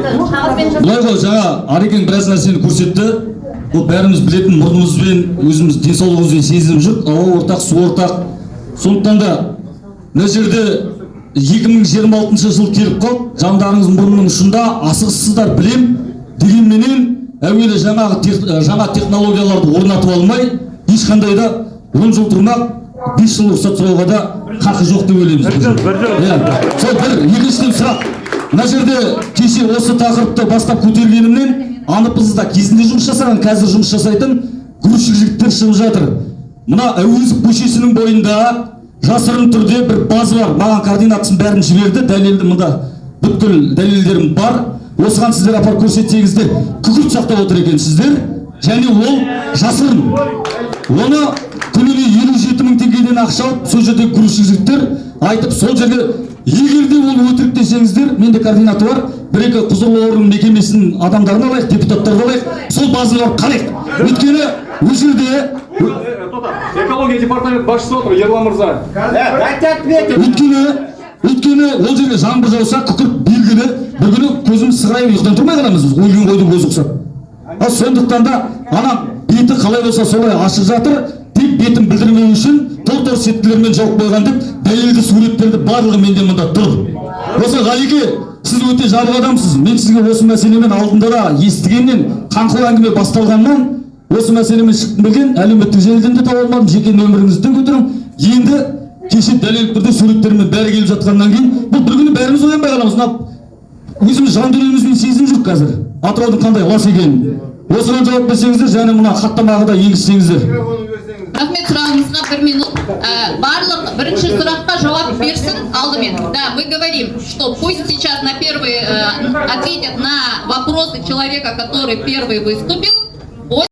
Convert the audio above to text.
Бұлай ғой, жаңа Арекен біраз нәрсені көрсетті. Бұл бәріміз білетін, мұрнымызбен, өзіміз денсаулығымызбен сезініп жүр. Ауа ортақ, су ортақ. Сондықтан да мына жерде 2026 жыл келіп қалды. Жандарыңыз мұрнының ұшында, асығыссыздар білем дегенменен әуелі жаңа технологияларды орнатып алмай, ешқандай да 10 жыл тұрмақ, 5 жыл рұқсат сұрауға да қақы жоқ деп ойлаймыз. Сол бір екіншіден сұрақ. Мына жерде кеше осы тақырыпты бастап көтергенімнен анық-қызда кезінде жұмыс жасаған, қазір жұмыс жасайтын грузчик жігіттер шығып жатыр. Мына Әуезов көшесінің бойында жасырын түрде бір база бар. Маған координатасын бәрін жіберді, дәлелді мұнда бүткіл дәлелдерім бар. Осыған сіздер апарып көрсетсеңіздер, күкірт сақтап отыр екенсіздер, және ол жасырын. Оны күніне 57 мың теңгеден ақша алып, сол жерде грузчик жігіттер айтып, сол жерге егерде ол өтірік десеңіздер, менде координаты бар, бір-екі құзырлы орган мекемесінің адамдарын алайық, депутаттарды алайық, сол базаны алып қалайық. Өйткені ол жерде экология департамент басшысы отыр, Ерлан мырза. Өйткені ол жерге жаңбыр жауса, күкірт белгілі, бір күні көзіміз сығырайып ұйықтан тұрмай қаламыз, өлген қойдың көзі ұқсап. Сондықтан да ана беті қалай болса солай ашық жатыр, тек бетін білдірмеу үшін тор сеткілермен жауып қойған деп дәлелді суреттерді барлығы менде мұнда тұр. Осы Ғалике, сіз өте жабық адамсыз. Мен сізге осы мәселемен алдында да естігеннен, қаңқыл әңгіме басталғаннан осы мәселемен шықтым білген, әлеуметтік желіден де таба алмадым, жеке нөміріңізді де көтердім. Енді кеше дәлелді түрде суреттермен бәрі келіп жатқаннан кейін, бұл бір күні бәріміз оянбай қаламыз. Өзіміз жан дүниемізбен сезініп жүрік қазір. Атыраудың қандай лас екенін. Осыған жауап берсеңіздер, және мына хаттамаға да енгізсеңіздер. Рахмет, сұрағыңызға 1 минут. Барлық бірінші сұраққа жауап берсін алдымен. Да, мы говорим, что пусть сейчас на первый ответят на вопросы человека, который первый выступил.